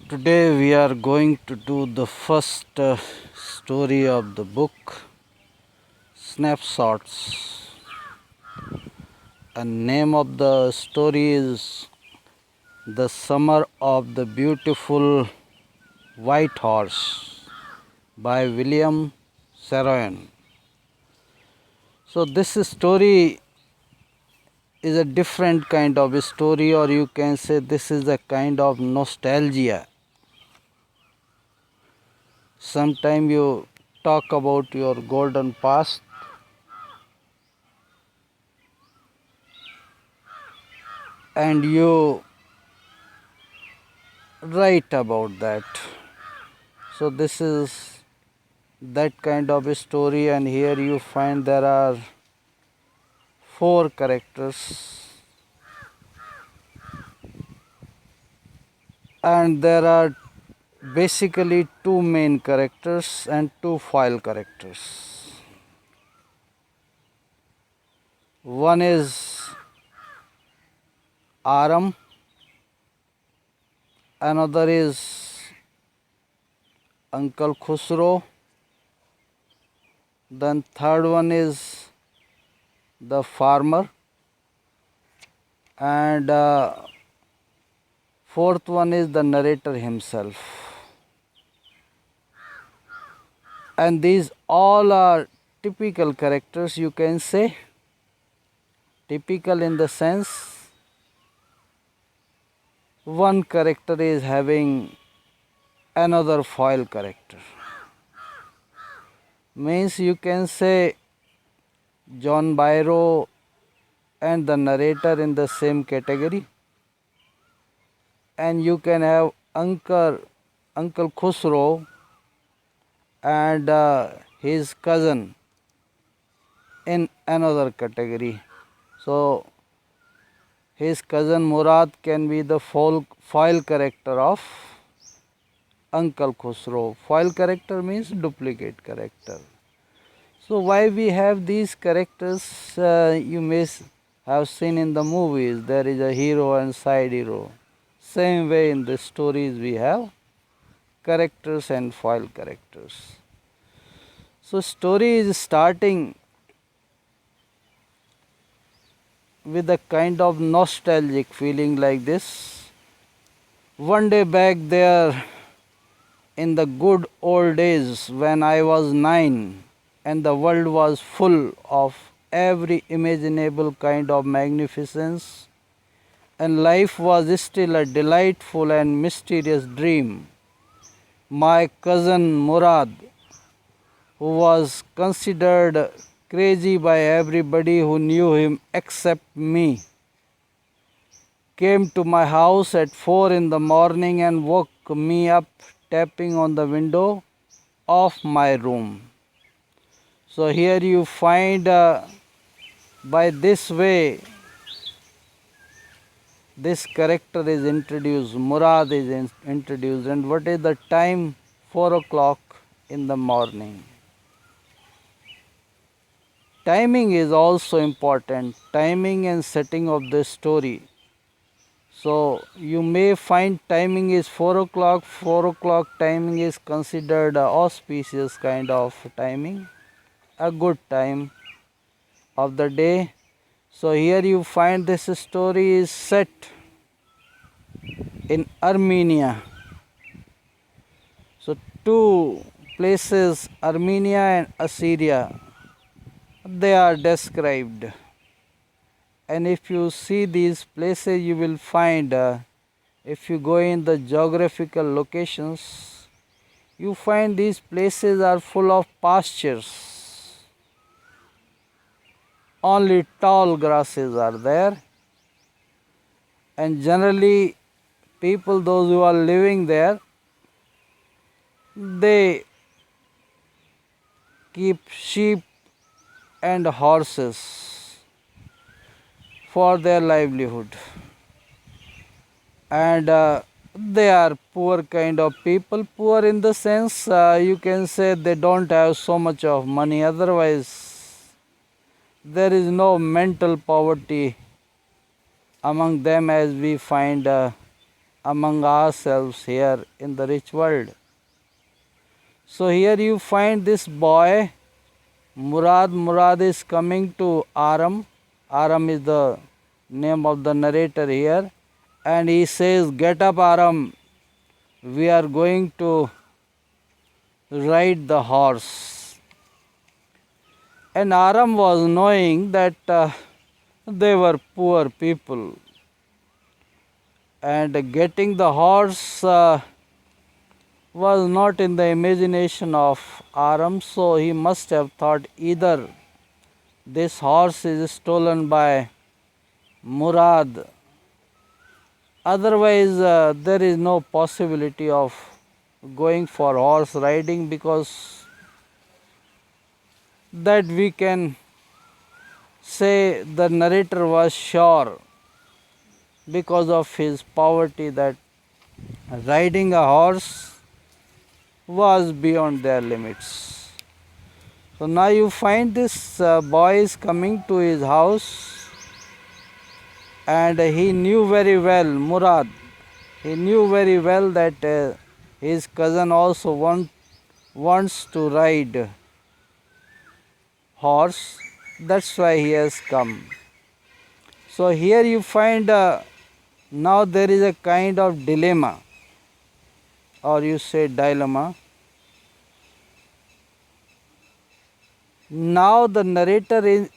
Today we are going to do the first story of the book, Snapshots. And name of the story is The Summer of the Beautiful White Horse by William Saroyan. So this story is a different kind of a story, or you can say this is a kind of nostalgia. Sometime you talk about your golden past and you write about that. So this is that kind of a story, and here you find there are four characters and there are basically two main characters and two foil characters. One is Aram, another is Uncle Khusro, then third one is the farmer, and fourth one is the narrator himself. And these all are typical characters, you can say. Typical in the sense one character is having another foil character. Means you can say John Byro and the narrator in the same category, and you can have Uncle Khusro and his cousin in another category. So his cousin Murad can be the foil character of Uncle Khusro. Foil character means duplicate character. So why we have these characters, you may have seen in the movies, there is a hero and side hero. Same way in the stories we have characters and foil characters. So story is starting with a kind of nostalgic feeling like this. One day back there in the good old days when I was 9 and the world was full of every imaginable kind of magnificence and life was still a delightful and mysterious dream. My cousin Murad, who was considered crazy by everybody who knew him except me, came to my house at 4 in the morning and woke me up tapping on the window of my room. So here you find by this way this character is introduced, Murad is introduced, and what is the time? 4 o'clock in the morning. Timing is also important, timing and setting of the story. So you may find timing is 4 o'clock. 4 o'clock timing is considered auspicious kind of timing, a good time of the day. So here you find this story is set in Armenia. So two places, Armenia and Assyria, they are described. And if you see these places, you will find, if you go in the geographical locations, you find these places are full of pastures. Only tall grasses are there. And generally, people, those who are living there, they keep sheep and horses for their livelihood. And they are poor kind of people. Poor in the sense, you can say they don't have so much of money. Otherwise, there is no mental poverty among them as we find among ourselves here in the rich world. So here you find this boy Murad. Murad is coming to Aram. Aram is the name of the narrator here. And he says, "Get up, Aram. We are going to ride the horse." And Aram was knowing that they were poor people. And getting the horse was not in the imagination of Aram, so he must have thought either this horse is stolen by Murad, otherwise there is no possibility of going for horse riding, because that we can say the narrator was sure because of his poverty that riding a horse was beyond their limits. So now you find this boy is coming to his house, and he knew very well, Murad, he knew very well that his cousin also wants to ride horse. That's why he has come. So here you find now there is a kind of dilemma, or you say dilemma. Now the narrator is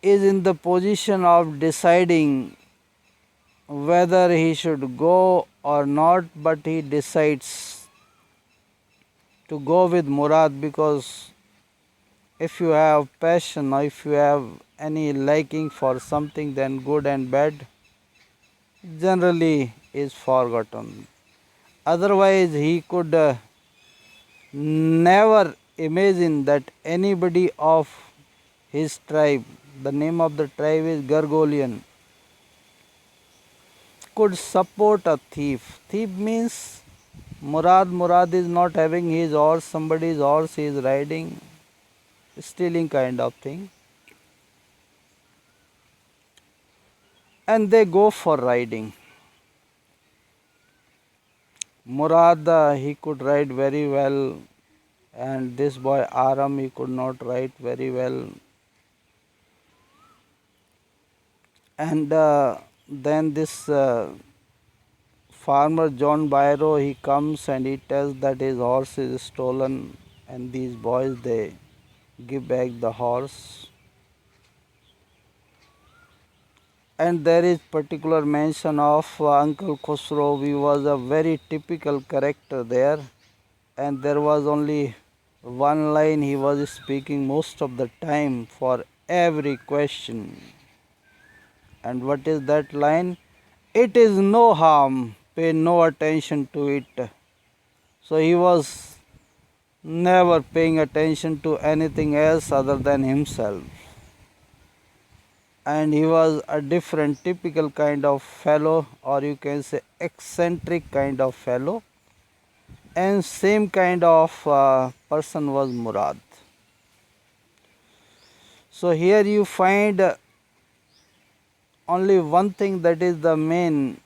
in the position of deciding whether he should go or not, but he decides to go with Murad, because if you have passion or if you have any liking for something, then good and bad generally is forgotten. Otherwise, he could never imagine that anybody of his tribe, the name of the tribe is Gargolian, could support a thief. Thief means Murad is not having his horse, somebody's horse he is riding, stealing kind of thing. And they go for riding. Murad, he could ride very well, and this boy Aram, he could not ride very well. And then this farmer John Byro, he comes and he tells that his horse is stolen, and these boys, they give back the horse. And there is particular mention of Uncle Khosrow. He was a very typical character there, and there was only one line he was speaking most of the time for every question. And what is that line? It is no harm, pay no attention to it. So he was never paying attention to anything else other than himself. And he was a different, typical kind of fellow, or you can say eccentric kind of fellow. And same kind of person was Murad. So here you find only one thing that is the main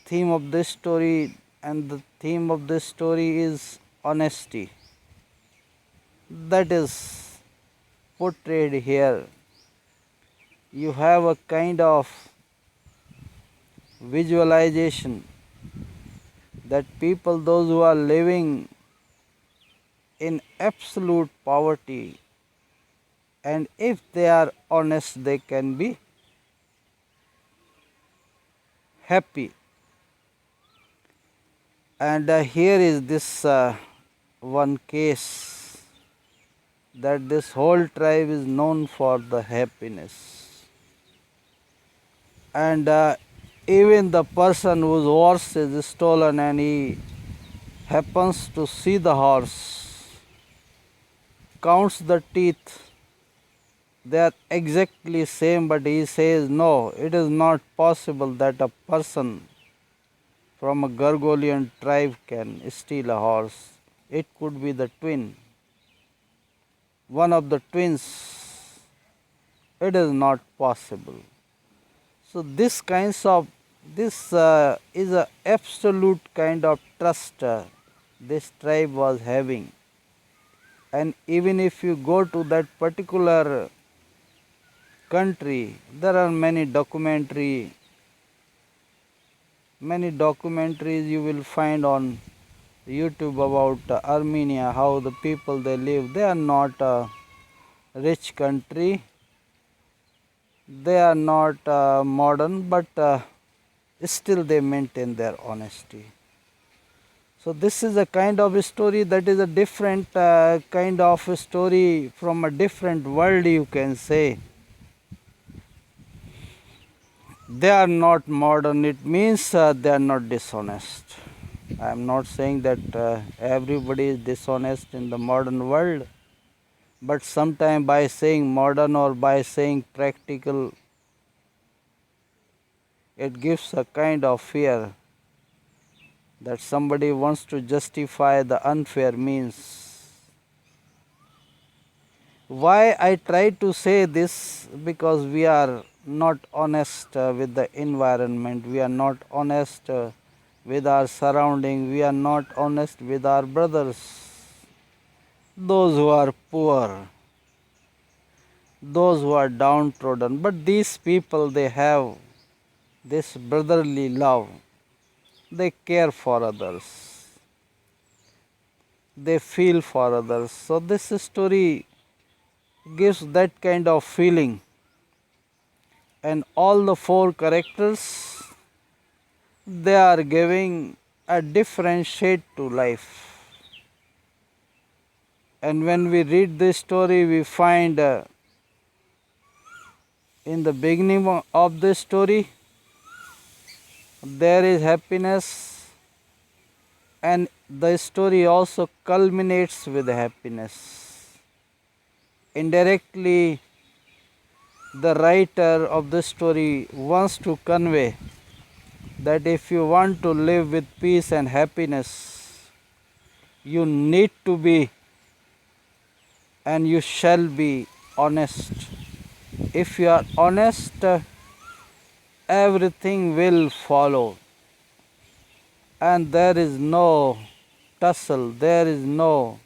theme of this story, and the theme of this story is honesty. That is portrayed here. You have a kind of visualization that people, those who are living in absolute poverty, and if they are honest, they can be happy. And here is this one case, that this whole tribe is known for the happiness. And even the person whose horse is stolen and he happens to see the horse, counts the teeth, they are exactly same, but he says no, it is not possible that a person from a Gargolian tribe can steal a horse. It could be the twin, one of the twins. It is not possible. So this kinds of This is a absolute kind of trust this tribe was having. And even if you go to that particular country, there are many documentaries you will find on YouTube about Armenia, how the people they live. They are not a rich country, they are not modern, but still they maintain their honesty. So this is a kind of story that is a different kind of story from a different world, you can say. They are not modern, it means they are not dishonest. I am not saying that everybody is dishonest in the modern world, but sometimes by saying modern or by saying practical, it gives a kind of fear that somebody wants to justify the unfair means. Why I try to say this? Because we are not honest with the environment, we are not honest with our surrounding, we are not honest with our brothers, those who are poor, those who are downtrodden. But these people, they have this brotherly love, they care for others, they feel for others. So this story gives that kind of feeling. And all the four characters, they are giving a different shade to life. And when we read this story, we find in the beginning of this story, there is happiness, and the story also culminates with happiness. Indirectly, the writer of the story wants to convey that if you want to live with peace and happiness, you need to be and you shall be honest. If you are honest, everything will follow, and there is no tussle, there is no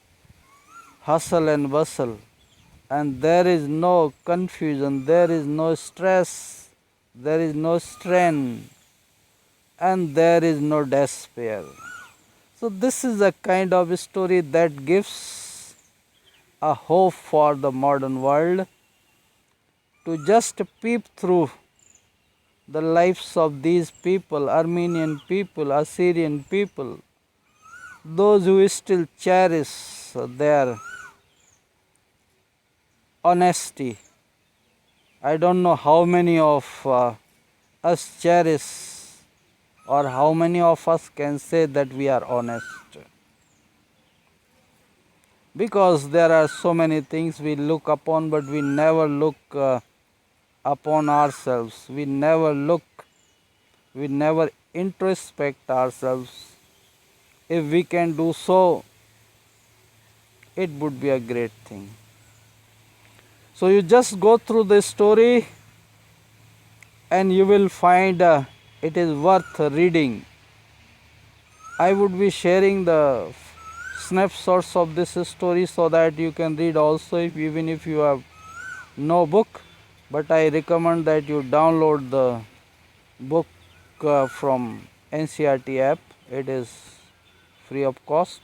hustle and bustle, and there is no confusion, there is no stress, there is no strain, and there is no despair. So this is a kind of story that gives a hope for the modern world to just peep through the lives of these people, Armenian people, Assyrian people, those who still cherish their honesty. I don't know how many of us cherish, or how many of us can say that we are honest. Because there are so many things we look upon, but we never look upon ourselves. We never introspect ourselves. If we can do so, it would be a great thing. So you just go through this story and you will find it is worth reading. I would be sharing the snapshots of this story so that you can read also, even if you have no book. But I recommend that you download the book from NCRT app. It is free of cost.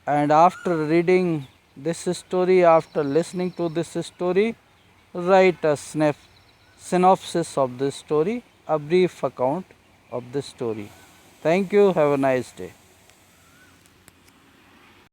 And after reading this story, after listening to this story, write a synopsis of this story, a brief account of this story. Thank you. Have a nice day.